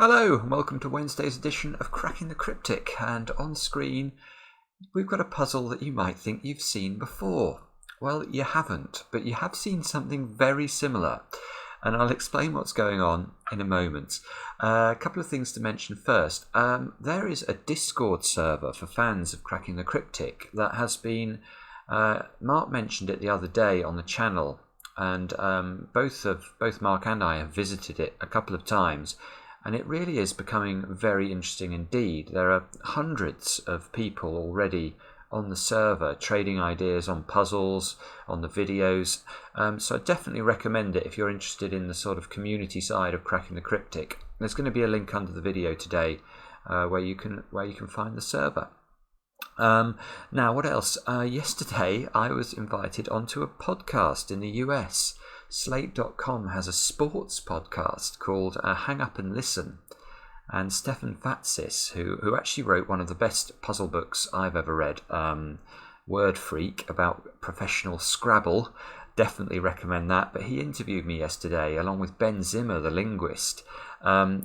Hello and welcome to Wednesday's edition of Cracking the Cryptic, and on screen we've got a puzzle that you might think you've seen before. Well, you haven't, but you have seen something very similar, and I'll explain what's going on in a moment. A couple of things to mention first. There is a Discord server for fans of Cracking the Cryptic that has been, Mark mentioned it the other day on the channel, and both Mark and I have visited it a couple of times. And it really is becoming very interesting indeed. There are hundreds of people already on the server trading ideas on puzzles, on the videos. So I definitely recommend it if you're interested in the sort of community side of Cracking the Cryptic. There's going to be a link under the video today where you can find the server. Now, what else? Yesterday I was invited onto a podcast in the US. Slate.com has a sports podcast called Hang Up and Listen, and Stefan Fatsis, who actually wrote one of the best puzzle books I've ever read, Word Freak, about professional Scrabble. Definitely recommend that. But he interviewed me yesterday along with Ben Zimmer, the linguist.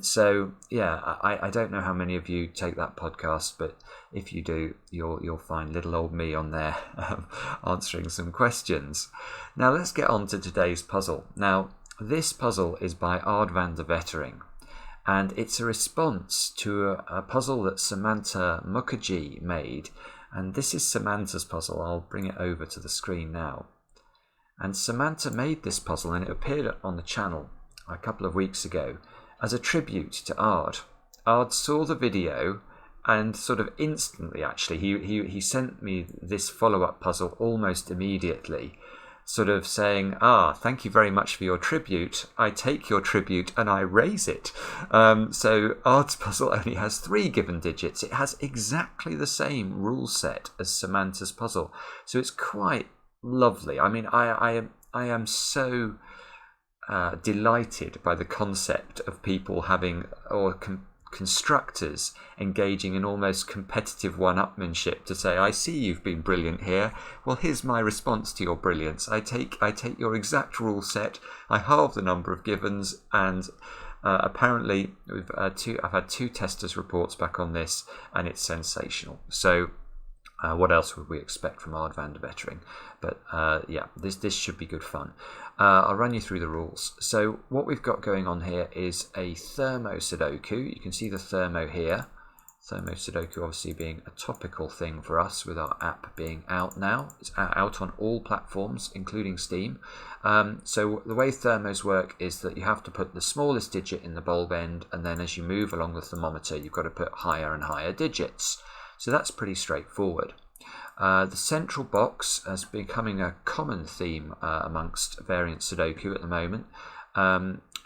So yeah, I don't know how many of you take that podcast, but if you do, you'll find little old me on there answering some questions. Now let's get on to today's puzzle. Now this puzzle is by Ard van der Wetering, and it's a response to a puzzle that Sumanta Mukherjee made. And this is Sumanta's puzzle. I'll bring it over to the screen now. And Sumanta made this puzzle, and it appeared on the channel a couple of weeks ago as a tribute to Ard. Ard saw the video and sort of instantly, actually, he sent me this follow-up puzzle almost immediately, sort of saying, thank you very much for your tribute. I take your tribute and I raise it. So Ard's puzzle only has 3 given digits. It has exactly the same rule set as Sumanta's puzzle. So it's quite lovely. I mean, I am so delighted by the concept of people having, or constructors engaging in almost competitive one-upmanship to say, I see you've been brilliant here. Well, here's my response to your brilliance. I take your exact rule set. I halve the number of givens, and apparently I've had 2 testers' reports back on this, and it's sensational. So what else would we expect from Ard van der Wetering? But yeah, this should be good fun. I'll run you through the rules. So what we've got going on here is a thermo Sudoku. You can see the thermo here. Thermo Sudoku obviously being a topical thing for us with our app being out now. It's out on all platforms, including Steam. So the way thermos work is that you have to put the smallest digit in the bulb end, and then as you move along the thermometer, you've got to put higher and higher digits. So that's pretty straightforward. The central box is becoming a common theme amongst variant Sudoku at the moment,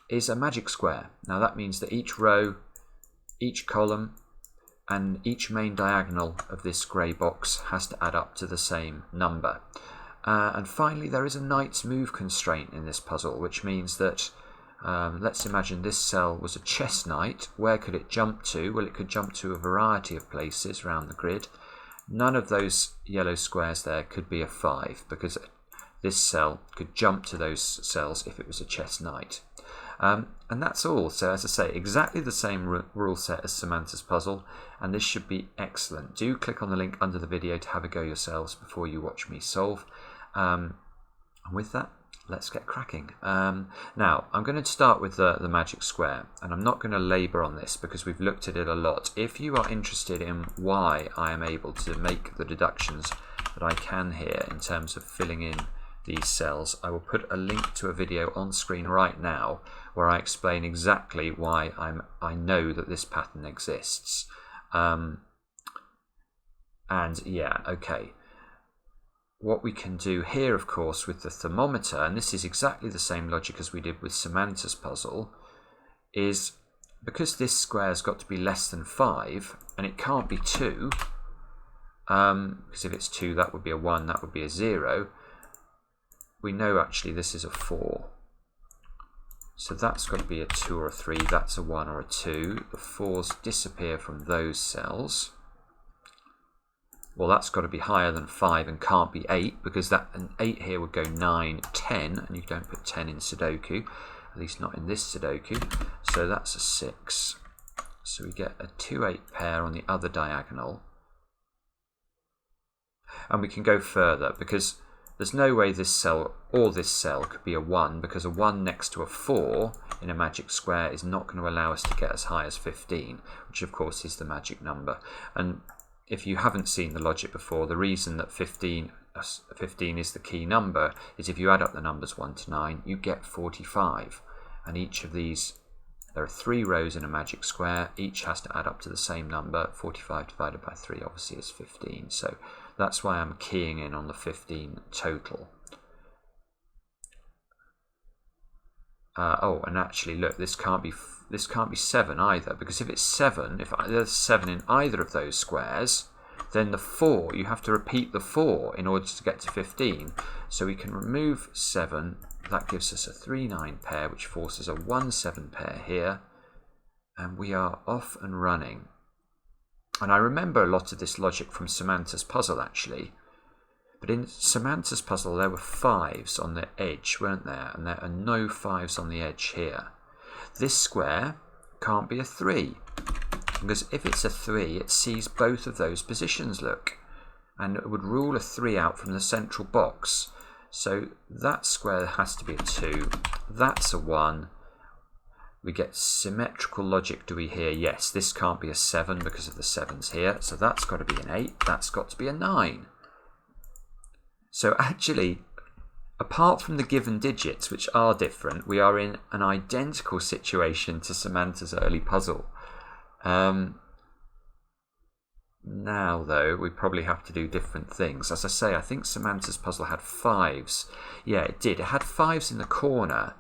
is a magic square. Now that means that each row, each column, and each main diagonal of this grey box has to add up to the same number. And finally, there is a knight's move constraint in this puzzle, which means that let's imagine this cell was a chess knight. Where could it jump to? Well, it could jump to a variety of places around the grid. None of those yellow squares there could be a 5, because this cell could jump to those cells if it was a chess knight. And that's all. So as I say, exactly the same rule set as Sumanta's puzzle, and this should be excellent. Do click on the link under the video to have a go yourselves before you watch me solve. And with that, let's get cracking. Now, I'm going to start with the magic square, and I'm not going to labour on this because we've looked at it a lot. If you are interested in why I am able to make the deductions that I can here in terms of filling in these cells, I will put a link to a video on screen right now where I explain exactly why I know that this pattern exists. And yeah, okay. What we can do here, of course, with the thermometer, and this is exactly the same logic as we did with Sumanta's puzzle, is because this square's got to be less than 5, and it can't be 2, because if it's 2, that would be a 1, that would be a 0. We know actually this is a 4. So that's got to be a 2 or a 3, that's a 1 or a 2. The 4s disappear from those cells. Well, that's got to be higher than 5 and can't be 8, because an 8 here would go 9, 10, and you don't put 10 in Sudoku, at least not in this Sudoku. So that's a 6. So we get a 2-8 pair on the other diagonal. And we can go further because there's no way this cell or this cell could be a 1, because a 1 next to a 4 in a magic square is not going to allow us to get as high as 15, which of course is the magic number. And if you haven't seen the logic before, the reason that 15 is the key number is if you add up the numbers 1 to 9, you get 45. And each of these, there are 3 rows in a magic square, each has to add up to the same number. 45 divided by 3 obviously is 15. So that's why I'm keying in on the 15 total. Oh, and actually, look, this can't be 7 either, because if it's 7, if there's 7 in either of those squares, then the 4, you have to repeat the 4 in order to get to 15. So we can remove 7. That gives us a 3-9 pair, which forces a 1-7 pair here, and we are off and running. And I remember a lot of this logic from Sumanta's puzzle, actually. But in Sumanta's puzzle, there were 5s on the edge, weren't there? And there are no 5s on the edge here. This square can't be a 3, because if it's a 3, it sees both of those positions, look. And it would rule a 3 out from the central box. So that square has to be a 2. That's a 1. We get symmetrical logic, do we here? Yes, this can't be a 7 because of the 7s here. So that's got to be an 8. That's got to be a 9. So actually, apart from the given digits, which are different, we are in an identical situation to Sumanta's early puzzle. Now, though, we probably have to do different things. As I say, I think Sumanta's puzzle had 5s. Yeah, it did. It had 5s in the corner.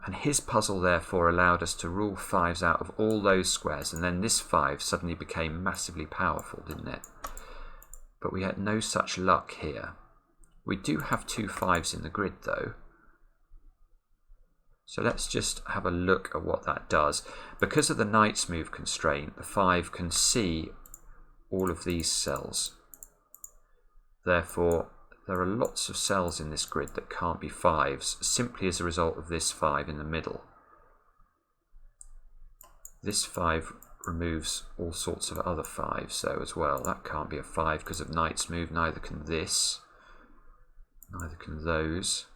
And his puzzle, therefore, allowed us to rule 5s out of all those squares. And then this 5 suddenly became massively powerful, didn't it? But we had no such luck here. We do have 2 5s in the grid, though. So let's just have a look at what that does. Because of the knight's move constraint, the 5 can see all of these cells. Therefore, there are lots of cells in this grid that can't be 5s, simply as a result of this 5 in the middle. This 5 removes all sorts of other 5s, though, as well. That can't be a 5 because of knight's move, neither can this. Neither can those.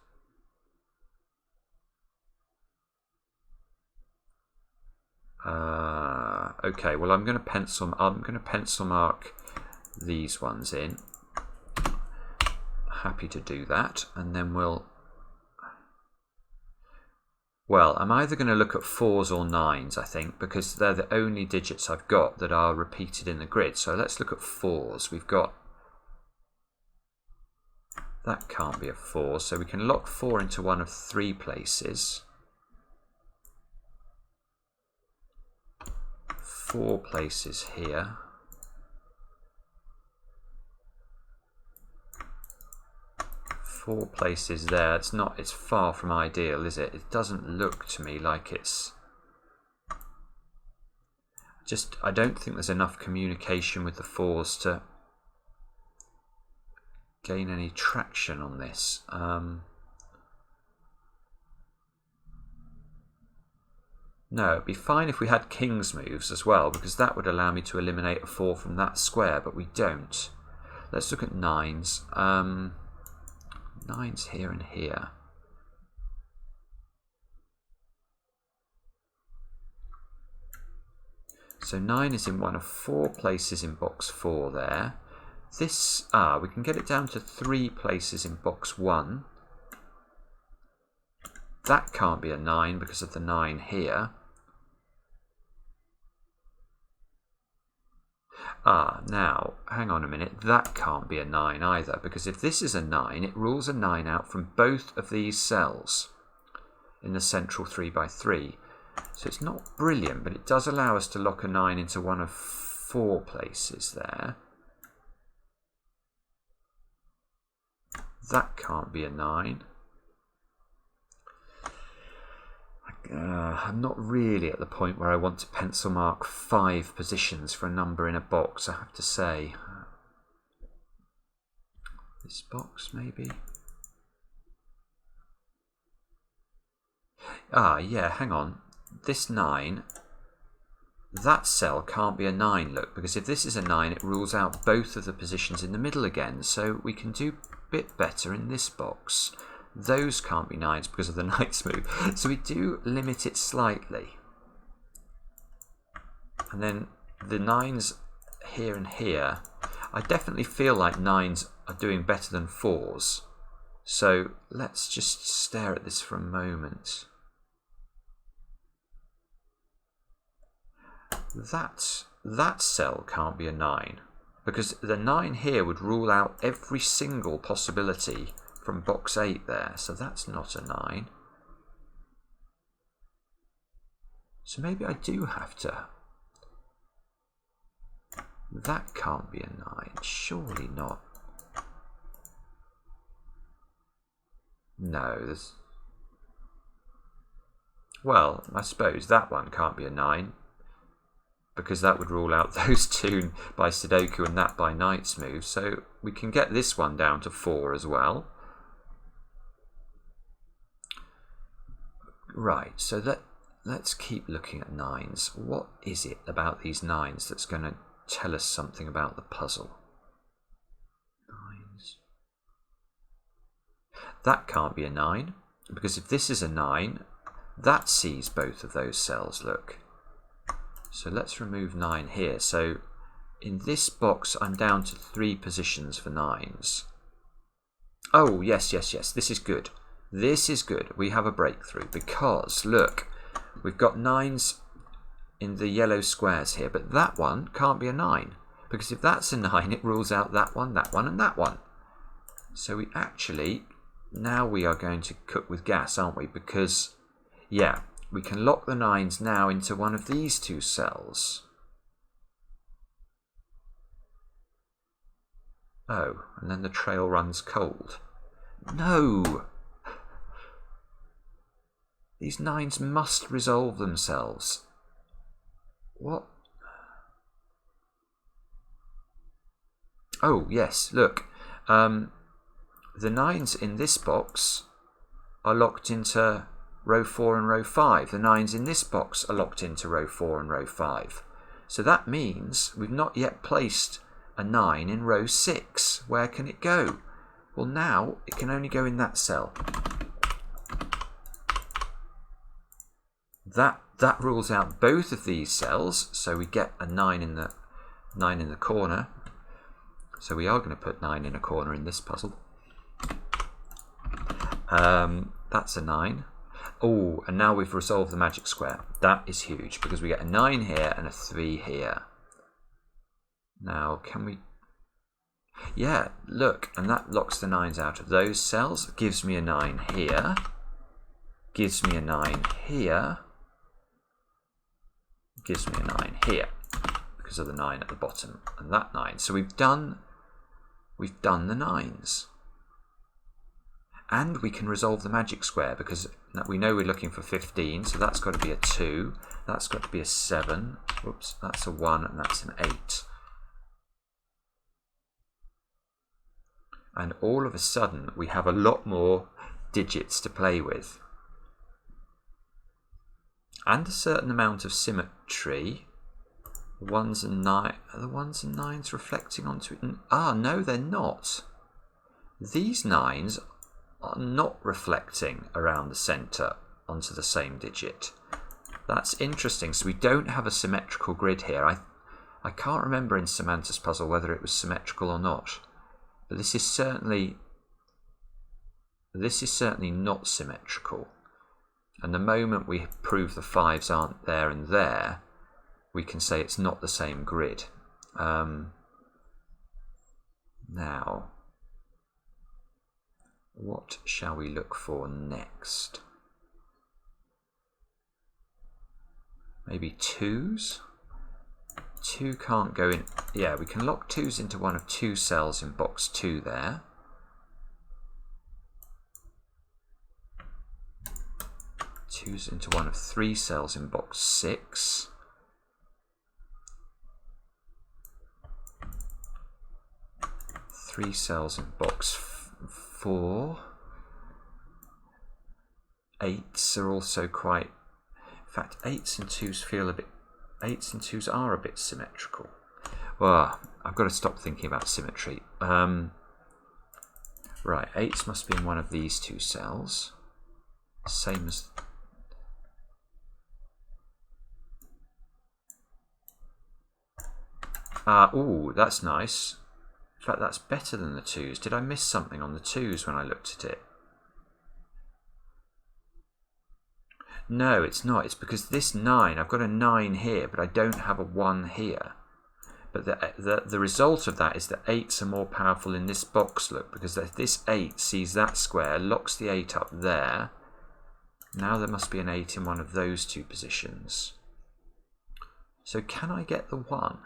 Okay, well, I'm going to pencil mark these ones in. Happy to do that, and then we'll. Well, I'm either going to look at 4s or 9s, I think, because they're the only digits I've got that are repeated in the grid. So let's look at 4s. We've got. That can't be a 4, so we can lock 4 into one of 3 places. 4 places here. 4 places there. It's far from ideal, is it? It doesn't look to me like it's. I don't think there's enough communication with the 4s to gain any traction on this. No, it'd be fine if we had king's moves as well, because that would allow me to eliminate a 4 from that square, but we don't. Let's look at 9s. 9s here and here. So 9 is in one of 4 places in box 4 there. This, we can get it down to 3 places in box 1. That can't be a 9 because of the 9 here. Now, hang on a minute, that can't be a 9 either, because if this is a 9, it rules a 9 out from both of these cells in the central 3x3. So it's not brilliant, but it does allow us to lock a 9 into one of 4 places there. That can't be a 9. I'm not really at the point where I want to pencil mark 5 positions for a number in a box, I have to say. This box, maybe? Yeah, hang on. This 9, that cell can't be a 9, look, because if this is a 9, it rules out both of the positions in the middle again. So we can do a bit better in this box. Those can't be 9s because of the knight's move. So we do limit it slightly. And then the 9s here and here, I definitely feel like 9s are doing better than 4s. So let's just stare at this for a moment. That cell can't be a 9, because the 9 here would rule out every single possibility from box 8 there. So that's not a 9. So maybe I do have to. That can't be a 9. Surely not. No, there's... Well, I suppose that one can't be a 9, because that would rule out those two by Sudoku and that by knight's move. So we can get this one down to 4 as well. Right, so let's keep looking at 9s. What is it about these 9s that's going to tell us something about the puzzle? 9s. That can't be a 9, because if this is a 9, that sees both of those cells, look. So let's remove 9 here. So in this box, I'm down to 3 positions for 9s. Oh, yes, yes, yes. This is good. This is good. We have a breakthrough because, look, we've got 9s in the yellow squares here, but that one can't be a 9, because if that's a 9, it rules out that one, and that one. So we actually, now we are going to cook with gas, aren't we? Because, yeah, we can lock the 9s now into one of these 2 cells. Oh, and then the trail runs cold. No! These 9s must resolve themselves. What? Oh, yes, look. The 9s in this box are locked into row 4 and row 5. The 9s in this box are locked into row 4 and row 5. So that means we've not yet placed a 9 in row 6. Where can it go? Well, now it can only go in that cell. That rules out both of these cells, so we get a 9 in the corner. So we are going to put 9 in a corner in this puzzle. That's a 9. Oh, and now we've resolved the magic square. That is huge, because we get a 9 here and a 3 here. Now, can we... Yeah, look, and that locks the 9s out of those cells. Gives me a 9 here. Gives me a 9 here. Gives me a 9 here, because of the 9 at the bottom and that 9. So we've done the 9s. And we can resolve the magic square, because we know we're looking for 15, so that's got to be a 2, that's got to be a 7, whoops, that's a 1, and that's an 8. And all of a sudden, we have a lot more digits to play with. And a certain amount of symmetry. The 1s and 9, are the 1s and 9s reflecting onto it? Ah, no, they're not. These 9s are not reflecting around the centre onto the same digit. That's interesting. So we don't have a symmetrical grid here. I can't remember in Sumanta's puzzle whether it was symmetrical or not. But this is certainly not symmetrical. And the moment we prove the 5s aren't there and there, we can say it's not the same grid. Now, what shall we look for next? Maybe 2s? 2 can't go in. Yeah, we can lock 2s into one of 2 cells in box 2 there. Twos into one of 3 cells in box 6. Three cells in box 4. 8s are also quite... In fact, 8s and 2s feel a bit 8s and 2s are a bit symmetrical. Well, I've got to stop thinking about symmetry. Right, 8s must be in one of these two cells. Same as... ooh, that's nice. In fact, that's better than the 2s. Did I miss something on the 2s when I looked at it? No, it's not. It's because this 9, I've got a 9 here, but I don't have a 1 here. But the result of that is that 8s are more powerful in this box, look, because this 8 sees that square, locks the 8 up there. Now there must be an 8 in one of those two positions. So can I get the 1?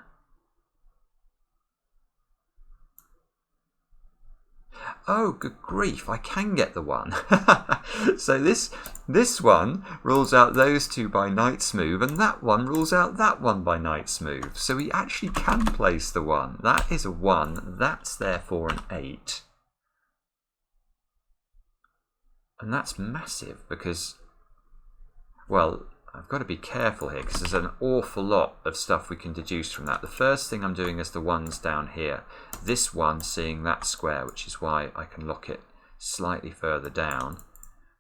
Oh, good grief, I can get the 1. So this one rules out those two by knight's move, and that one rules out that one by knight's move. So we actually can place the 1. That is a 1. That's therefore an 8. And that's massive because, well, I've got to be careful here because there's an awful lot of stuff we can deduce from that. The first thing I'm doing is the 1s down here. This one seeing that square, which is why I can lock it slightly further down.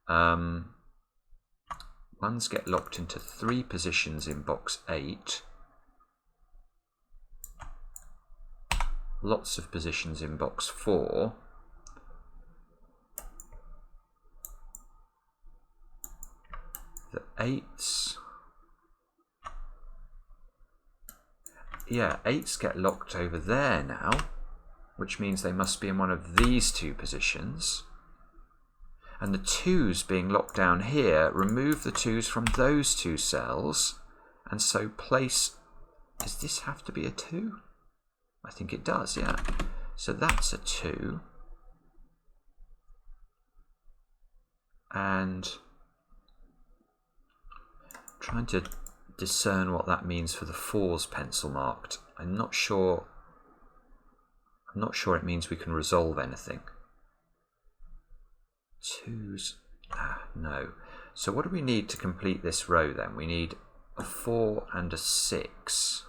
1s get locked into 3 positions in box 8. Lots of positions in box 4. The 8s, yeah, 8s get locked over there now, which means they must be in one of these two positions. And the 2s being locked down here, remove the 2s from those two cells, and so place, does this have to be a 2? I think it does, yeah. So that's a 2. And trying to discern what that means for the 4s pencil marked. I'm not sure it means we can resolve anything. 2s, no. So what do we need to complete this row then? We need a 4 and a 6.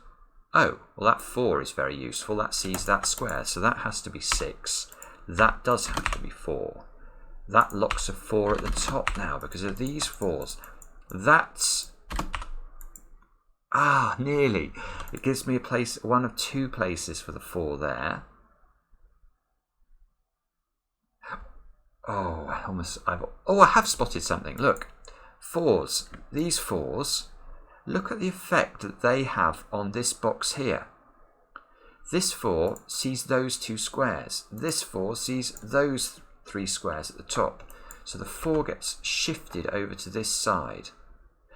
Oh, well that 4 is very useful. That sees that square, so that has to be 6. That does have to be 4. That locks a 4 at the top now because of these 4s. That's... nearly. It gives me a place, one of 2 places for the 4 there. Oh, I have spotted something. Look, 4s. These 4s. Look at the effect that they have on this box here. This 4 sees those 2 squares. This 4 sees those 3 squares at the top. So the 4 gets shifted over to this side.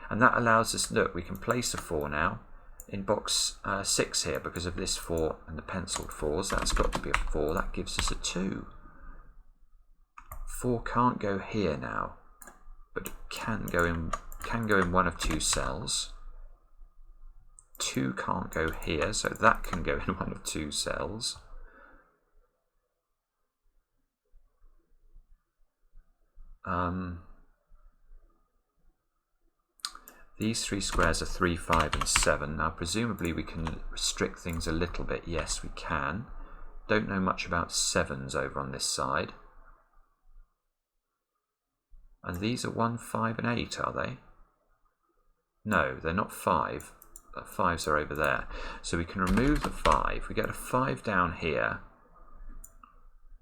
And that allows us, look, we can place a 4 now in box 6 here because of this 4 and the penciled 4s. That's got to be a 4. That gives us a 2. 4 can't go here now, but can go in one of 2 cells. 2 can't go here, so that can go in one of 2 cells. These 3 squares are 3, 5 and 7. Now presumably we can restrict things a little bit. Yes, we can. Don't know much about 7s over on this side. And these are 1, 5 and 8, are they? No, they're not 5. The 5s are over there. So we can remove the 5. We get a 5 down here.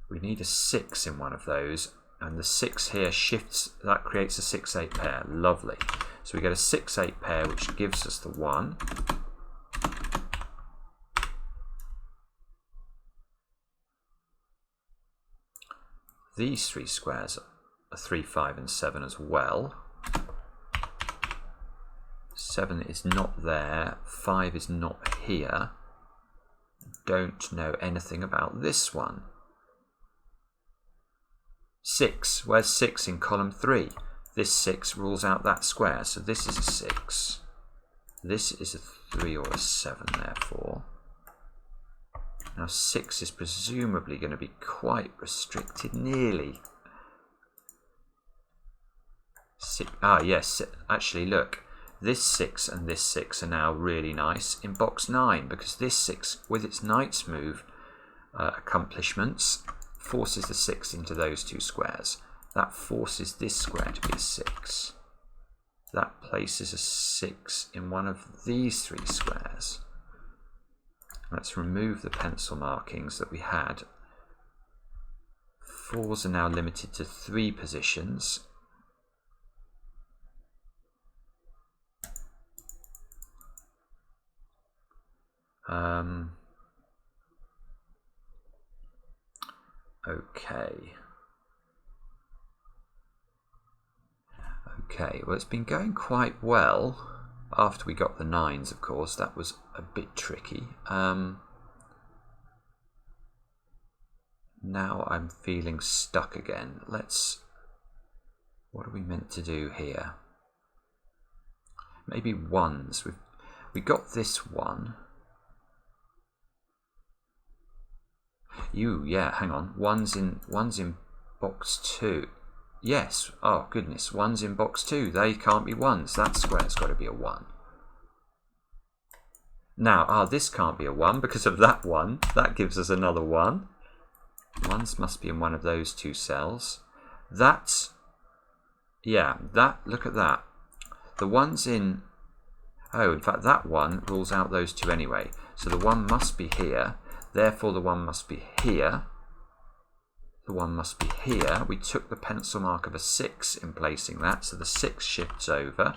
We need a 6 in one of those. And the 6 here shifts, that creates a 6-8 pair. Lovely. So we get a 6-8 pair, which gives us the 1. These 3 squares are 3, 5 and 7 as well. 7 is not there. 5 is not here. Don't know anything about this one. 6. Where's 6 in column 3? This 6 rules out that square, so this is a 6. This is a 3 or a 7, therefore. Now 6 is presumably going to be quite restricted, nearly. Yes, actually look. This 6 and this 6 are now really nice in box 9, because this 6, with its knight's move accomplishments, forces the 6 into those two squares. That forces this square to be a 6. That places a 6 in one of these three squares. Let's remove the pencil markings that we had. 4s are now limited to 3 positions. Okay, well, it's been going quite well after we got the 9s, of course. That was a bit tricky. Now I'm feeling stuck again. What are we meant to do here? Maybe 1s. We got this one. Yeah, hang on. 1's in box 2. Yes. Oh goodness. 1's in box 2. They can't be 1s. That square's got to be a 1. Now, this can't be a 1 because of that 1. That gives us another 1. 1's must be in one of those two cells. Look at that. The 1's in... Oh, in fact, that 1 rules out those two anyway. So the 1 must be here. Therefore, the 1 must be here. The 1 must be here. We took the pencil mark of a 6 in placing that, so the 6 shifts over.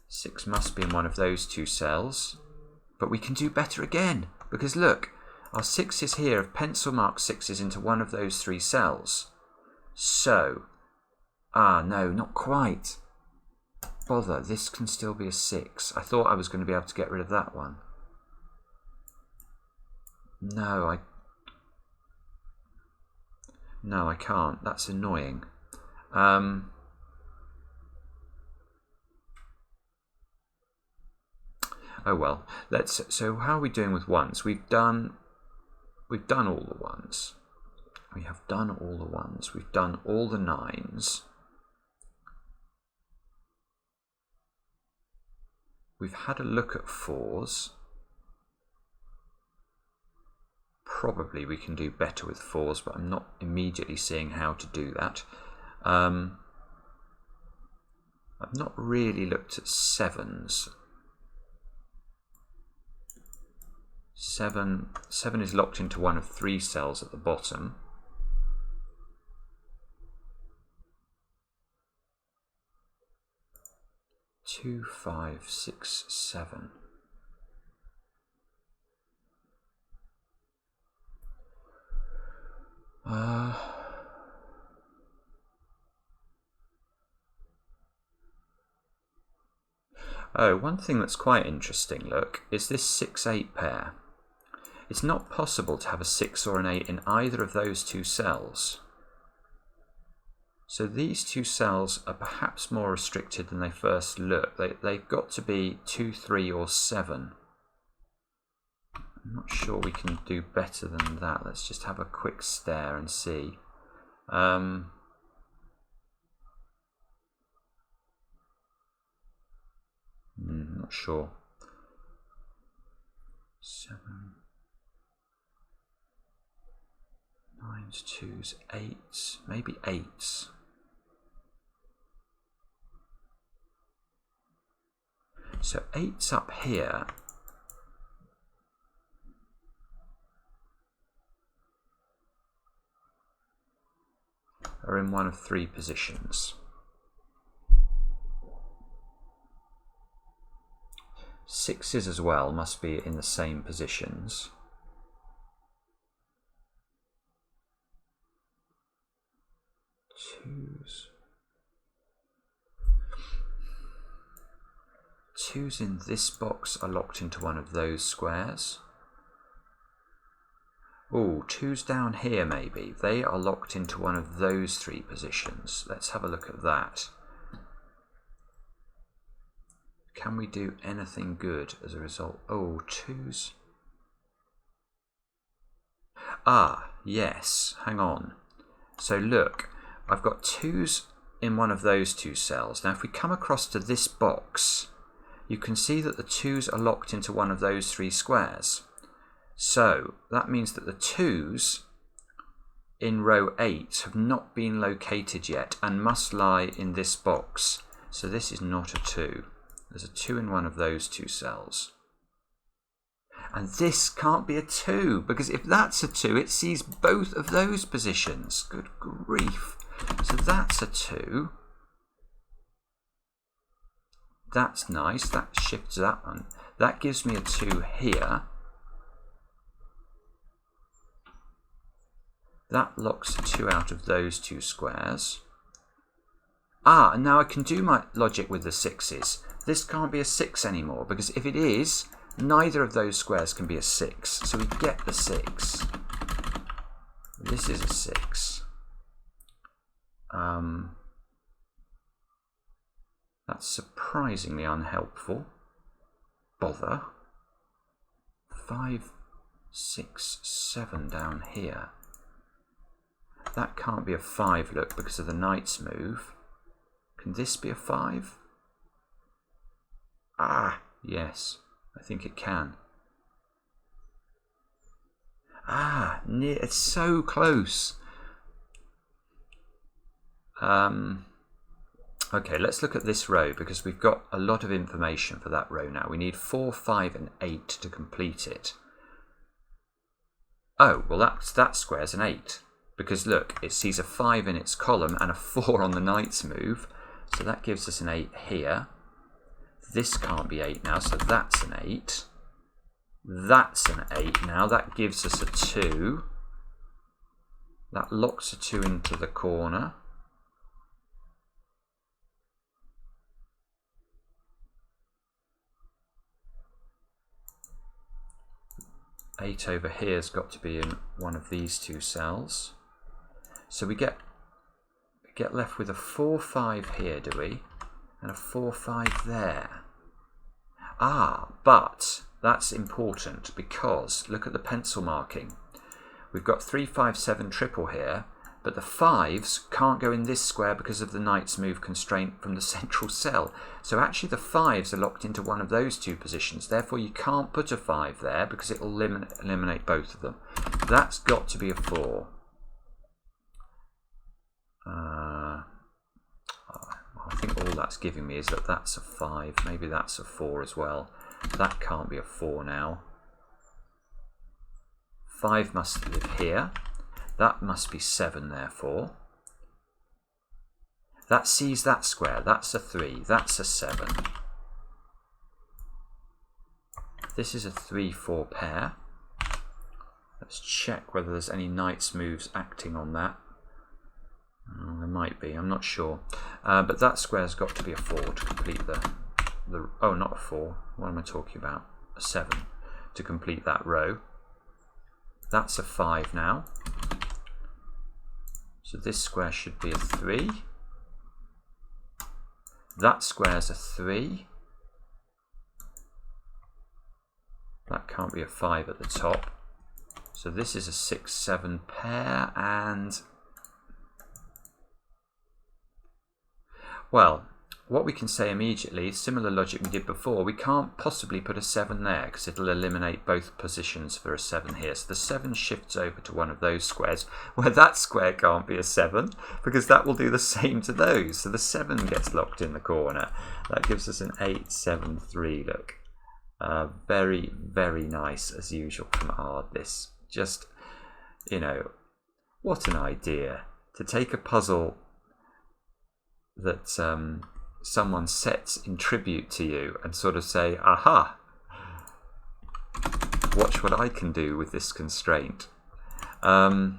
6 must be in one of those two cells. But we can do better again, because look, our 6's here have pencil marked 6's into one of those 3 cells. So, no, not quite. Bother, this can still be a 6. I thought I was going to be able to get rid of that one. No, I can't. That's annoying. Oh well. So how are we doing with 1s? We've done all the 1s. We have done all the 1s. We've done all the 9s. We've had a look at 4s. Probably we can do better with 4s, but I'm not immediately seeing how to do that. I've not really looked at 7s. 7 is locked into one of 3 cells at the bottom. Two, 5, 6, 7. Oh, one thing that's quite interesting, look, is this 6-8 pair. It's not possible to have a 6 or an 8 in either of those two cells. So these two cells are perhaps more restricted than they first look. They've got to be 2, 3 or 7. I'm not sure we can do better than that. Let's just have a quick stare and see. Not sure. 7, 9s, 2s, 8s, maybe 8s. So 8's up here. Are in one of 3 positions. 6's as well must be in the same positions. 2's in this box are locked into one of those squares. Oh, 2's down here maybe. They are locked into one of those 3 positions. Let's have a look at that. Can we do anything good as a result? Oh, 2's. Yes, hang on. So look, I've got 2's in one of those two cells. Now if we come across to this box, you can see that the 2's are locked into one of those 3 squares. So that means that the 2's in row 8 have not been located yet and must lie in this box. So this is not a 2. There's a 2 in one of those 2 cells. And this can't be a 2, because if that's a 2, it sees both of those positions. Good grief. So that's a 2. That's nice. That shifts that one. That gives me a 2 here. That locks a 2 out of those 2 squares. Ah, and now I can do my logic with the 6's. This can't be a 6 anymore, because if it is, neither of those squares can be a 6. So we get the 6. This is a 6. That's surprisingly unhelpful. Bother. 5, 6, 7 down here. That can't be a 5, look, because of the knight's move. Can this be a 5? Ah, yes. I think it can. Ah, it's so close. Okay, let's look at this row, because we've got a lot of information for that row now. We need 4, 5 and 8 to complete it. Oh, well that square's an 8. Because look, it sees a 5 in its column and a 4 on the knight's move. So that gives us an 8 here. This can't be 8 now, so that's an 8. That's an 8 now. That gives us a 2. That locks a 2 into the corner. Eight over here has got to be in one of these 2 cells. So we get left with a 4, 5 here, do we? And a 4, 5 there. Ah, but that's important, because look at the pencil marking. We've got 3, 5, 7 triple here, but the 5's can't go in this square because of the knight's move constraint from the central cell. So actually the 5's are locked into one of those 2 positions. Therefore you can't put a 5 there, because it will eliminate both of them. That's got to be a 4. I think all that's giving me is that that's a 5. Maybe that's a 4 as well. That can't be a 4 now. 5 must live here. That must be 7, therefore. That sees that square. That's a 3. That's a 7. This is a 3, 4 pair. Let's check whether there's any knight's moves acting on that. Oh, there might be. I'm not sure. But that square's got to be a 4 to complete the... Oh, not a 4. What am I talking about? A 7 to complete that row. That's a 5 now. So this square should be a 3. That square's a 3. That can't be a 5 at the top. So this is a 6, 7 pair, and... Well, what we can say immediately, similar logic we did before, we can't possibly put a 7 there because it'll eliminate both positions for a 7 here. So the 7 shifts over to one of those squares where that square can't be a 7 because that will do the same to those. So the 7 gets locked in the corner. That gives us an 8, 7, 3 look. Very, very nice as usual from Ard. This just, you know, what an idea to take a puzzle that someone sets in tribute to you and sort of say, aha, watch what I can do with this constraint. Oh,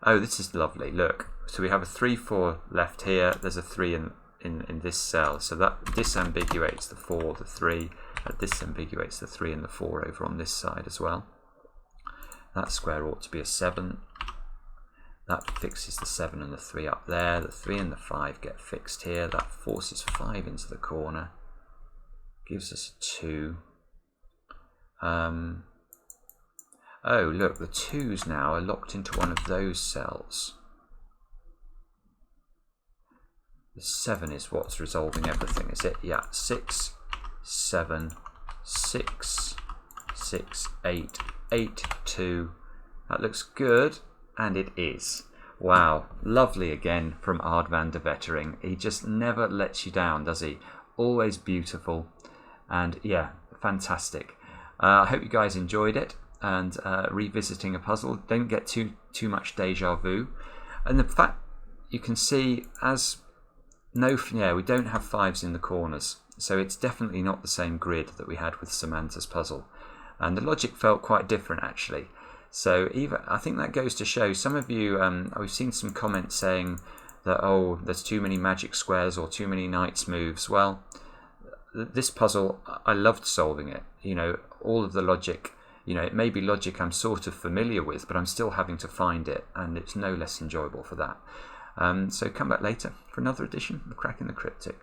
this is lovely. Look, so we have a 3, 4 left here. There's a 3 in this cell. So that disambiguates the 4, the 3. That disambiguates the 3 and the 4 over on this side as well. That square ought to be a 7. That fixes the 7 and the 3 up there. The 3 and the 5 get fixed here. That forces 5 into the corner. Gives us a 2. Oh, look, the 2's now are locked into one of those cells. The 7 is what's resolving everything, is it? Yeah, 6, 7, 6, 6, 8, 8, 2. That looks good, and it is. Wow, lovely again from Aardman de Wetering. He just never lets you down, does he? Always beautiful, and yeah, fantastic. I hope you guys enjoyed it, and revisiting a puzzle. Don't get too much deja vu. And the fact you can see we don't have 5s in the corners, so it's definitely not the same grid that we had with Sumanta's puzzle, and the logic felt quite different actually. So I think that goes to show some of you. We've seen some comments saying that there's too many magic squares or too many knights moves. Well, this puzzle, I loved solving it. All of the logic. It may be logic I'm sort of familiar with, but I'm still having to find it, and it's no less enjoyable for that. So come back later for another edition of Cracking the Cryptic.